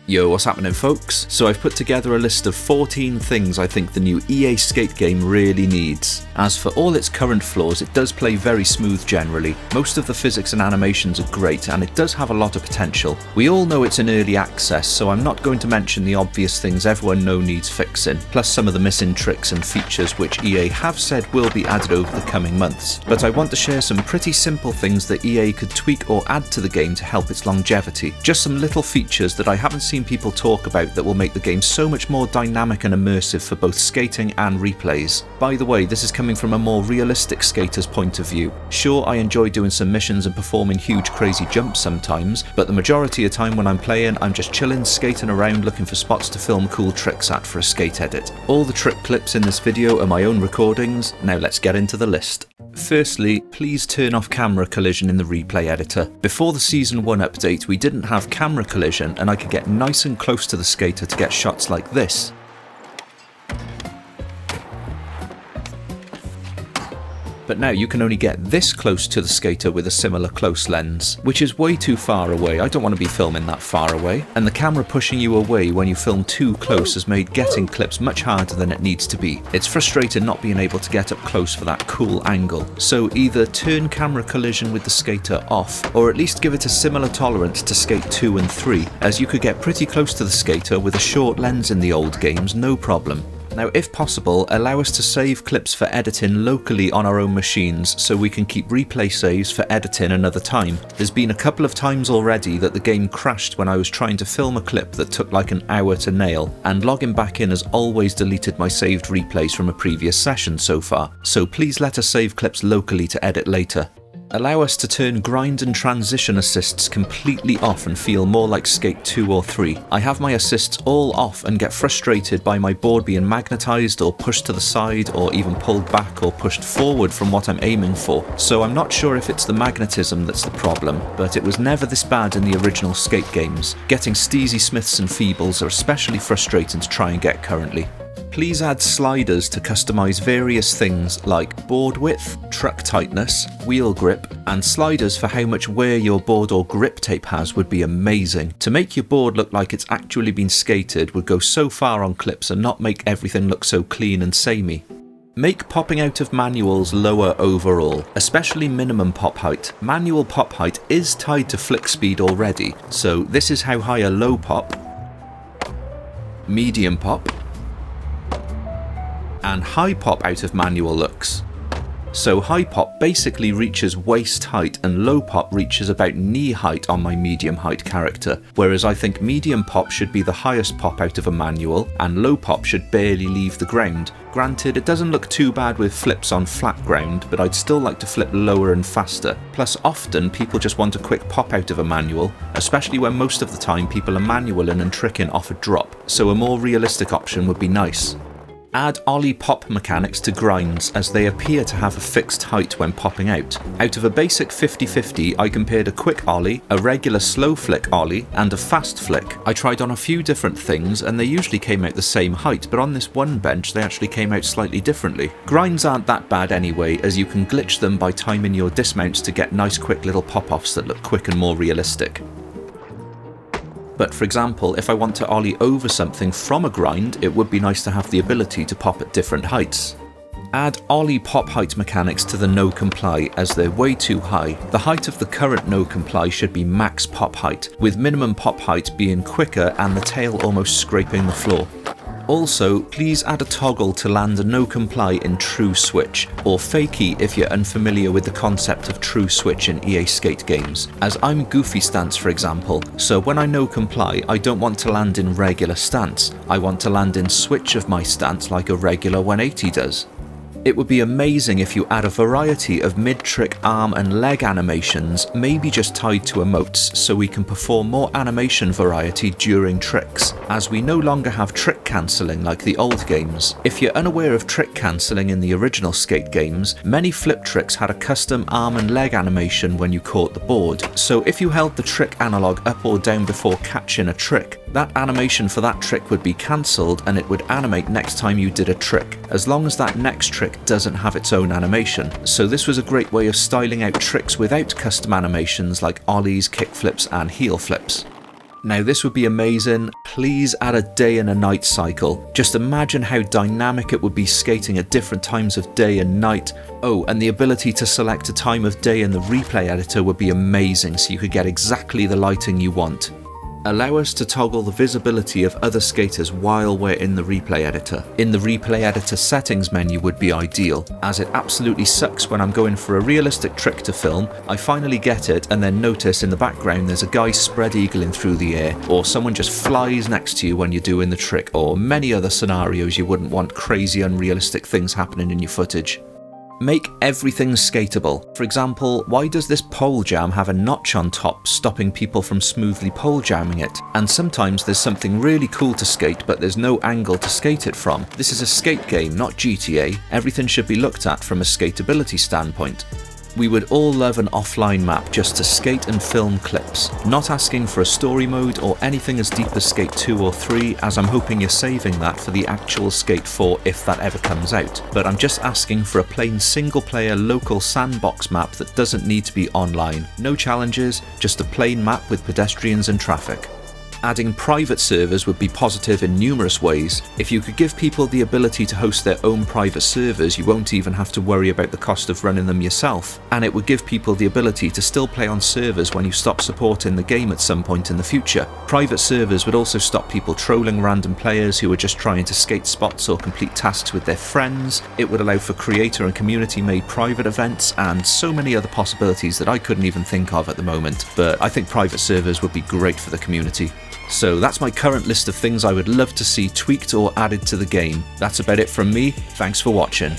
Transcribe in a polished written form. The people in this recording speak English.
Yo, what's happening folks? So I've put together a list of 14 things I think the new EA Skate game really needs. As for all its current flaws, it does play very smooth generally. Most of the physics and animations are great, and it does have a lot of potential. We all know it's in early access, so I'm not going to mention the obvious things everyone knows needs fixing, plus some of the missing tricks and features which EA have said will be added over the coming months. But I want to share some pretty simple things that EA could tweak or add to the game to help its longevity. Just some little features that I haven't seen people talk about that will make the game so much more dynamic and immersive for both skating and replays. By the way, this is coming from a more realistic skater's point of view. Sure, I enjoy doing some missions and performing huge crazy jumps sometimes, but the majority of time when I'm playing, I'm just chilling, skating around looking for spots to film cool tricks at for a skate edit. All the trick clips in this video are my own recordings. Now let's get into the list. Firstly, please turn off camera collision in the replay editor. Before the Season 1 update, we didn't have camera collision, and I could get nice and close to the skater to get shots like this. But now you can only get this close to the skater with a similar close lens, which is way too far away. I don't want to be filming that far away. And the camera pushing you away when you film too close has made getting clips much harder than it needs to be. It's frustrating not being able to get up close for that cool angle. So either turn camera collision with the skater off, or at least give it a similar tolerance to Skate 2 and 3, as you could get pretty close to the skater with a short lens in the old games, no problem. Now, if possible, allow us to save clips for editing locally on our own machines so we can keep replay saves for editing another time. There's been a couple of times already that the game crashed when I was trying to film a clip that took like an hour to nail, and logging back in has always deleted my saved replays from a previous session so far, so please let us save clips locally to edit later. Allow us to turn grind and transition assists completely off and feel more like Skate 2 or 3. I have my assists all off and get frustrated by my board being magnetised or pushed to the side or even pulled back or pushed forward from what I'm aiming for, so I'm not sure if it's the magnetism that's the problem, but it was never this bad in the original Skate games. Getting steezy smiths and feebles are especially frustrating to try and get currently. Please add sliders to customize various things like board width, truck tightness, wheel grip, and sliders for how much wear your board or grip tape has would be amazing. To make your board look like it's actually been skated would go so far on clips and not make everything look so clean and samey. Make popping out of manuals lower overall, especially minimum pop height. Manual pop height is tied to flick speed already, so this is how high a low pop, medium pop, and high pop out of manual looks. So high pop basically reaches waist height and low pop reaches about knee height on my medium height character, whereas I think medium pop should be the highest pop out of a manual and low pop should barely leave the ground. Granted, it doesn't look too bad with flips on flat ground, but I'd still like to flip lower and faster. Plus often people just want a quick pop out of a manual, especially when most of the time people are manualing and tricking off a drop, so a more realistic option would be nice. Add ollie pop mechanics to grinds as they appear to have a fixed height when popping out. Out of a basic 50-50, I compared a quick ollie, a regular slow flick ollie, and a fast flick. I tried on a few different things and they usually came out the same height, but on this one bench they actually came out slightly differently. Grinds aren't that bad anyway, as you can glitch them by timing your dismounts to get nice quick little pop-offs that look quick and more realistic. But for example, if I want to ollie over something from a grind, it would be nice to have the ability to pop at different heights. Add ollie pop height mechanics to the no comply as they're way too high. The height of the current no comply should be max pop height, with minimum pop height being quicker and the tail almost scraping the floor. Also, please add a toggle to land a no comply in true switch, or fakie if you're unfamiliar with the concept of true switch in EA Skate games, as I'm goofy stance for example, so when I no comply I don't want to land in regular stance, I want to land in switch of my stance like a regular 180 does. It would be amazing if you add a variety of mid-trick arm and leg animations, maybe just tied to emotes, so we can perform more animation variety during tricks, as we no longer have trick cancelling like the old games. If you're unaware of trick cancelling in the original Skate games, many flip tricks had a custom arm and leg animation when you caught the board, so if you held the trick analog up or down before catching a trick, that animation for that trick would be cancelled and it would animate next time you did a trick, as long as that next trick doesn't have its own animation. So this was a great way of styling out tricks without custom animations like ollies, kickflips and heel flips. Now this would be amazing. Please add a day and a night cycle. Just imagine how dynamic it would be skating at different times of day and night. Oh, and the ability to select a time of day in the replay editor would be amazing, so you could get exactly the lighting you want. Allow us to toggle the visibility of other skaters while we're in the replay editor. In the replay editor settings menu would be ideal, as it absolutely sucks when I'm going for a realistic trick to film, I finally get it and then notice in the background there's a guy spread eagling through the air, or someone just flies next to you when you're doing the trick, or many other scenarios you wouldn't want crazy unrealistic things happening in your footage. Make everything skatable. For example, why does this pole jam have a notch on top, stopping people from smoothly pole jamming it? And sometimes there's something really cool to skate, but there's no angle to skate it from. This is a skate game, not GTA. Everything should be looked at from a skateability standpoint. We would all love an offline map just to skate and film clips, not asking for a story mode or anything as deep as Skate 2 or 3, as I'm hoping you're saving that for the actual Skate 4 if that ever comes out, but I'm just asking for a plain single player local sandbox map that doesn't need to be online. No challenges, just a plain map with pedestrians and traffic. Adding private servers would be positive in numerous ways. If you could give people the ability to host their own private servers, you won't even have to worry about the cost of running them yourself. And it would give people the ability to still play on servers when you stop supporting the game at some point in the future. Private servers would also stop people trolling random players who are just trying to skate spots or complete tasks with their friends. It would allow for creator and community made private events and so many other possibilities that I couldn't even think of at the moment. But I think private servers would be great for the community. So that's my current list of things I would love to see tweaked or added to the game. That's about it from me. Thanks for watching.